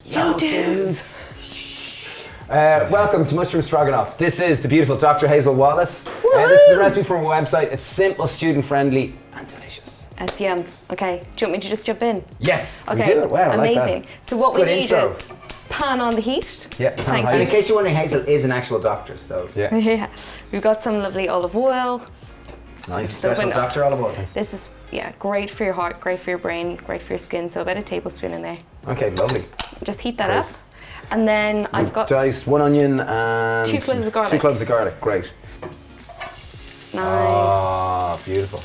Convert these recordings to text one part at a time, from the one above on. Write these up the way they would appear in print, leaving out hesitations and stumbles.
Yo, dudes! Welcome to Mushroom Stroganoff. This is the beautiful Dr. Hazel Wallace. This is the recipe from our website. It's simple, student-friendly, and delicious. That's yum. Okay, do you want me to just jump in? Yes, Okay, we do it well. amazing. I like that. So what we Good need intro. is pan on the heat. Yeah, pan on Thank high. you. And in case you're wondering, Hazel is an actual doctor, so Yeah, Yeah, we've got some lovely olive oil. nice. So special when- doctor olive oil. This is, great for your heart, great for your brain, great for your skin. So about a tablespoon in there. Okay, lovely. Just heat that Great. up. And then I've got Diced 1 onion and 2 cloves of garlic. 2 cloves of garlic, great. nice. Oh, beautiful.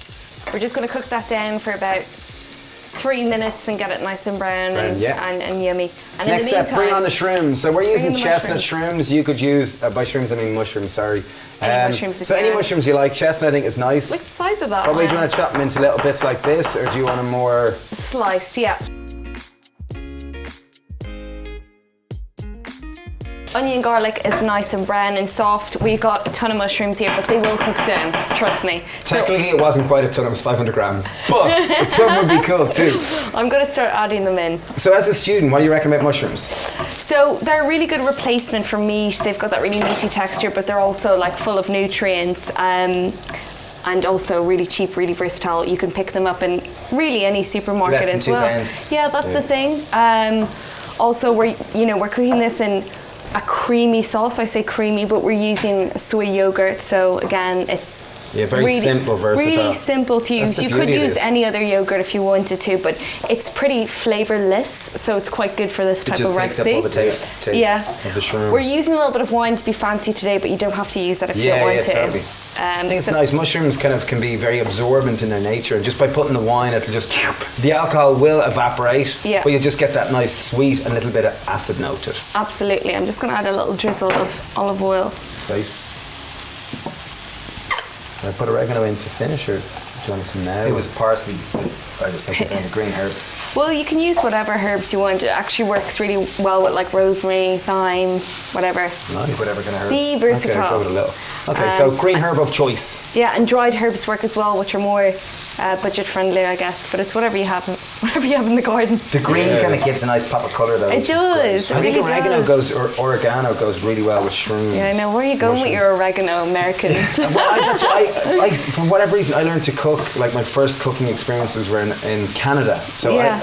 We're just going to cook that down for about 3 minutes and get it nice and brown Brown, and, yeah. and yummy. And Next in the step, meantime, bring on the shrooms. So we're using the chestnut mushrooms. shrooms. You could use, by shrooms I mean mushrooms, sorry. Any mushrooms if So you any can. mushrooms you like. Chestnut I think is nice. look at the size of that. Probably do you one. want to chop them into little bits like this, or do you want them more? Sliced, yeah. Onion garlic is nice and brown and soft. We've got a ton of mushrooms here, but they will cook down, trust me. So Technically it wasn't quite a ton, it was 500 grams. But a ton would be cool too. I'm going to start adding them in. So as a student, what do you reckon about mushrooms? So they're a really good replacement for meat. They've got that really meaty texture, but they're also like full of nutrients. And also really cheap, really versatile. You can pick them up in really any supermarket Less than as £2. well. Yeah, that's the thing. Also, we're cooking this in a creamy sauce. I say creamy, but we're using soy yogurt. So again, it's Yeah, very simple, versatile. Really simple to use. That's the You could beauty of use it. any other yogurt if you wanted to, but it's pretty flavorless, so it's quite good for this it type just of takes up recipe. all the taste. Yeah. Of the shroom. We're using a little bit of wine to be fancy today, but you don't have to use that if you don't Yeah, want yeah, to. totally. I think it's nice. Mushrooms can be very absorbent in their nature, and just by putting the wine, it'll just the alcohol will evaporate, Yeah. but you'll just get that nice sweet and a little bit of acid note to it. Absolutely. I'm just going to add a little drizzle of olive oil. Right. Can I put oregano in to finish, or do you want some now? It was parsley, so I was thinking the green herb. Well, you can use whatever herbs you want. It actually works really well with like rosemary, thyme, whatever. nice. Whatever kind of herb. Be Okay, versatile. throw it a little. Okay, so green herb of choice. Yeah, and dried herbs work as well, which are more budget friendly, I guess. But it's whatever you have in the garden. The green kind of gives a nice pop of colour though. It which is great. does. I think really oregano does. goes, or oregano goes really well with shrooms. Yeah, I know. Where are you going with your oregano, Americans? Well, that's why I, for whatever reason, I learned to cook. Like my first cooking experiences were in Canada. So Yeah.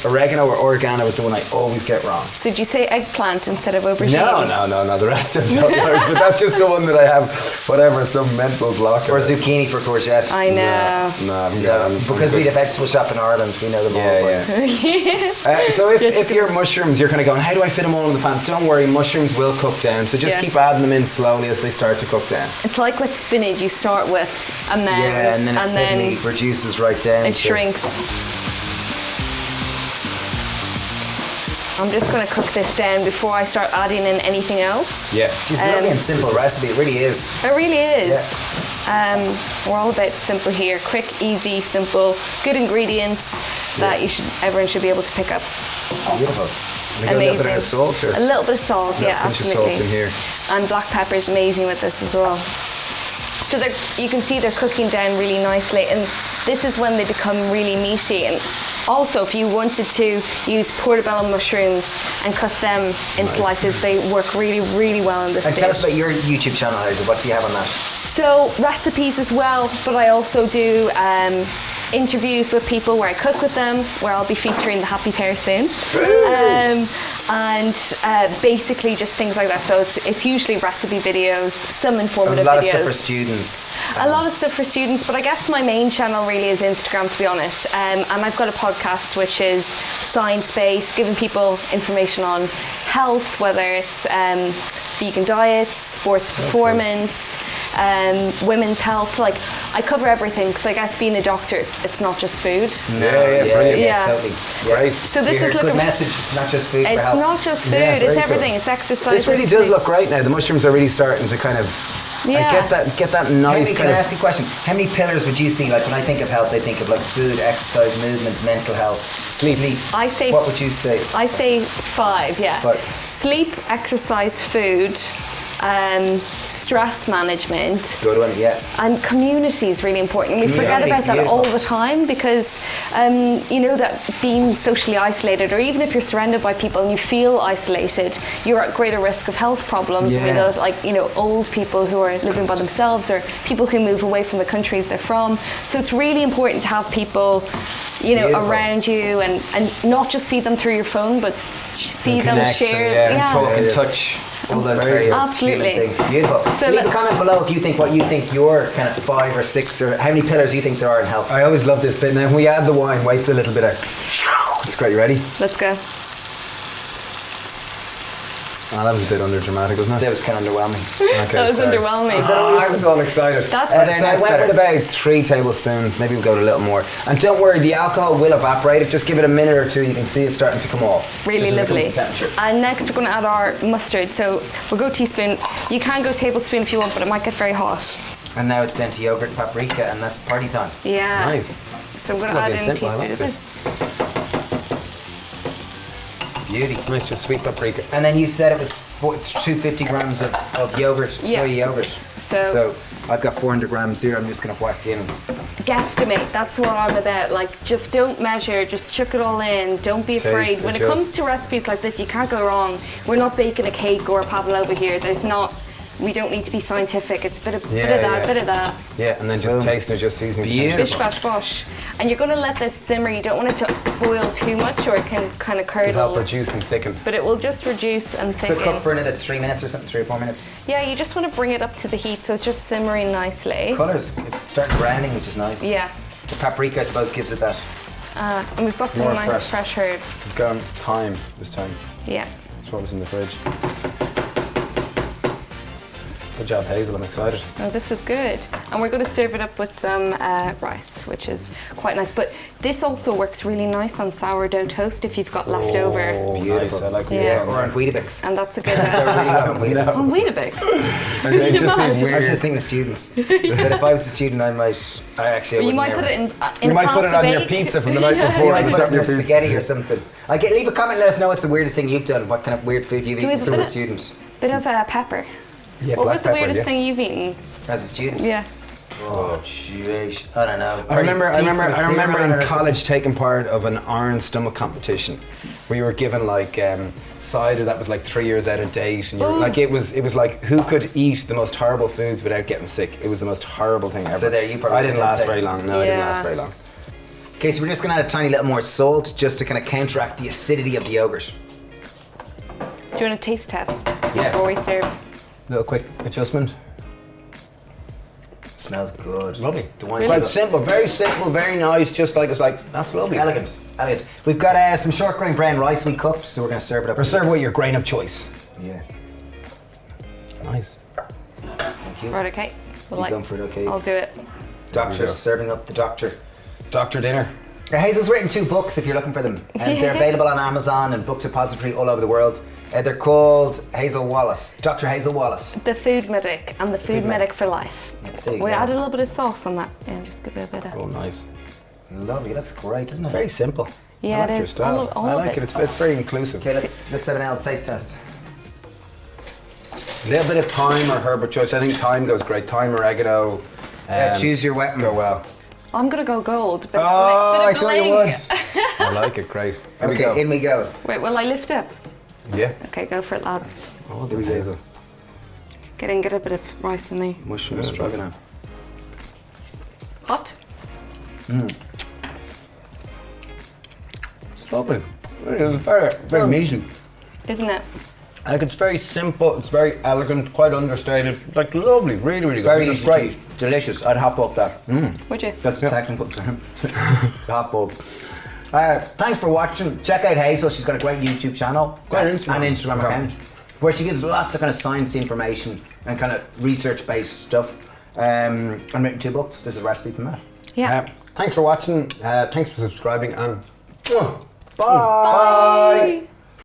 oregano or oregano is the one I always get wrong. So did you say eggplant instead of aubergine? No. The rest of them don't work. But that's just the one that I have, whatever, some mental block. Or of it. zucchini for courgette. I know. No, Because we had a vegetable shop in Ireland, we know them all. Yeah. So if your mushrooms, you're kind of going, how do I fit them all in the pan? Don't worry, mushrooms will cook down. So just Yeah. keep adding them in slowly as they start to cook down. It's like with spinach. You start with a mound, Yeah, and then it suddenly reduces right down. it to- shrinks. I'm just going to cook this down before I start adding in anything else. Yeah. It's lovely and simple recipe, it really is. It really is. Yeah. We're all about simple here. Quick, easy, simple, good ingredients that everyone should be able to pick up. Beautiful. We got a little bit Amazing. of salt here. A little bit of salt, yeah, pinch of absolutely. salt in here. And black pepper is amazing with this as well. So you can see they're cooking down really nicely, and this is when they become really meaty. And also, if you wanted to use portobello mushrooms and cut them in slices, they work really, really well in this And dish. tell us about your YouTube channel, Hazel. What do you have on that? So recipes as well, but I also do interviews with people where I cook with them, where I'll be featuring the happy Pear soon. And basically just things like that. So it's usually recipe videos, some informative A lot videos. of stuff for students. A lot of stuff for students, but I guess my main channel really is Instagram, to be honest. And I've got a podcast which is science-based, giving people information on health, whether it's vegan diets, sports performance, women's health. Like, I cover everything, because I guess being a doctor, it's not just food. Yeah, brilliant. Yeah. Totally. Right. So this Good is looking. message. It's not just food for It's health. not just food; Yeah, it's very good. everything. It's exercise. This really it's does sleep. look great now. The mushrooms are really starting to kind of Yeah. get that nice Can kind I of. ask you a question? How many pillars would you see? Like when I think of health, I think of like food, exercise, movement, mental health, sleep. I say. What would you say? I say 5. Yeah. But Sleep, exercise, food, stress management. good one, yeah. And community is really important. We forget Community, about that beautiful. all the time because You know that being socially isolated, or even if you're surrounded by people and you feel isolated, you're at greater risk of health problems. Yeah. We know, like, you know, old people who are living by themselves, or people who move away from the countries they're from. So it's really important to have people, you know, Beautiful. around you, and not just see them through your phone, but see them connect share. and Talk and touch. All those Very various Absolutely. human things. Beautiful. So Leave a let- comment below if you think what you think your kind of 5 or 6 or how many pillars you think there are in health. I always love this bit. Now, when we add the wine, wait for a little bit of. It's great. You ready? Let's go. Oh, that was a bit underdramatic, wasn't That it? was kind of underwhelming. Okay, That was sorry. underwhelming. I was all excited. That's So I that's went better. with about 3 tablespoons. Maybe we'll go to a little more. And don't worry, the alcohol will evaporate. Just give it a minute or two. You can see it starting to come off. Really Just as it comes lovely. to temperature. And next we're going to add our mustard. So we'll go teaspoon. You can go tablespoon if you want, but it might get very hot. And now it's down to yogurt and paprika, and that's party time. Yeah. Nice. So I'm It's going to add lovely in and a simple. I teaspoon like of this. this. Beauty. Nice, just sweet paprika. And then you said it was 250 grams of yogurt, Yeah. soy yogurt. So- I've got 400 grams here. I'm just going to whack in. Guesstimate. That's what I'm about. Like, just don't measure. Just chuck it all in. Don't be afraid. Taste, When it adjust. comes to recipes like this, you can't go wrong. We're not baking a cake or a pavlova here. There's not. We don't need to be scientific. It's bit of that, yeah. bit of that. Yeah, and then just Boom. taste and just season. Beautiful. Bish bash bosh. And you're going to let this simmer. You don't want it to boil too much, or it can kind of To help curdle. reduce and thicken. But it will just reduce and So thicken. cook for another 3 minutes or something, 3 or 4 minutes. Yeah, you just want to bring it up to the heat, so it's just simmering nicely. Colours, it's starting browning, which is nice. Yeah. The paprika, I suppose, gives it that. And we've got some More nice fresh herbs. We've gone thyme this time. Yeah. That's what was in the fridge. Good job, Hazel. I'm excited. Oh, this is good. And we're going to serve it up with some rice, which is quite nice. But this also works really nice on sourdough toast if you've got leftover. Oh, Beautiful. nice. I like Yeah. Or on Weetabix. And that's a good No. on Weetabix. It's just being Imagine. I weird. was just thinking of students. But if I was a student, I actually. You might never. put it in You might put it pasta on your bake. pizza from the night You before. might on put top it of in your your pizza. spaghetti or something. Leave a comment. Let us know what's the weirdest thing you've done. What kind of weird food you've Do we eaten have a through a bit of- student Bit of pepper. Yeah, What black was the pepper, weirdest yeah. thing you've eaten? as a student. Yeah. Oh, jeez. I don't know. I remember Cinnamon in or college taking part of an orange stomach competition. We were given like cider that was like 3 years out of date, and you were, like it was like who could eat the most horrible foods without getting sick. It was the most horrible thing ever. So there, you probably I didn't didn't last say. very long. No, I didn't Yeah. last very long. Okay, so we're just going to add a tiny little more salt just to kind of counteract the acidity of the yogurt. Do you want a taste test Yeah. before we serve? Little quick adjustment. Smells good. Lovely. The wine Quite simple, very nice. Just like it's like that's lovely. Elegant. Elegant. We've got some short grain brown rice we cooked, so we're going to serve it up. Or serve with your grain of choice. Yeah. Nice. Thank you. Right, okay. Well, You going for it, okay? I'll do it. Doctor's serving up the doctor. Doctor dinner. Hazel's written 2 books if you're looking for them. And they're available on Amazon and Book Depository all over the world. They're called Hazel Wallace, Dr. Hazel Wallace. The Food Medic and the Food Medic for Life. There you We go. added a little bit of sauce on that. Yeah, just give it a bit of. Oh, nice. Lovely, looks great, isn't it? Very simple. Yeah, I like it your is. style. All I of like it. it. It's very inclusive. Okay, let's have an L taste test. A little bit of thyme or herb of choice. I think thyme goes great. Thyme, oregano. Choose your weapon. Go well. I'm gonna go gold. Bit Oh, of I bit of thought you bling. would. I like it. Great. Here we Okay, go. in we go. Wait, will I lift up? Yeah. Okay, go for it, lads. Oh, do Hazel. Get a bit of rice in there. Mushroom Stroganoff. Hot? It's lovely. It's very meaty. Isn't it? Like it's very simple. It's very elegant. Quite understated. Like lovely. Really, really good. Very It's easy great. to eat. Delicious. I'd hop up that. Would you? That's the technical term. Hop up. Thanks for watching. Check out Hazel. She's got a great YouTube channel Great and Instagram Instagram account where she gives lots of kind of science information and kind of research-based stuff. And written 2 books. There's a recipe from that. Yeah. Thanks for watching. Thanks for subscribing. And bye. Bye.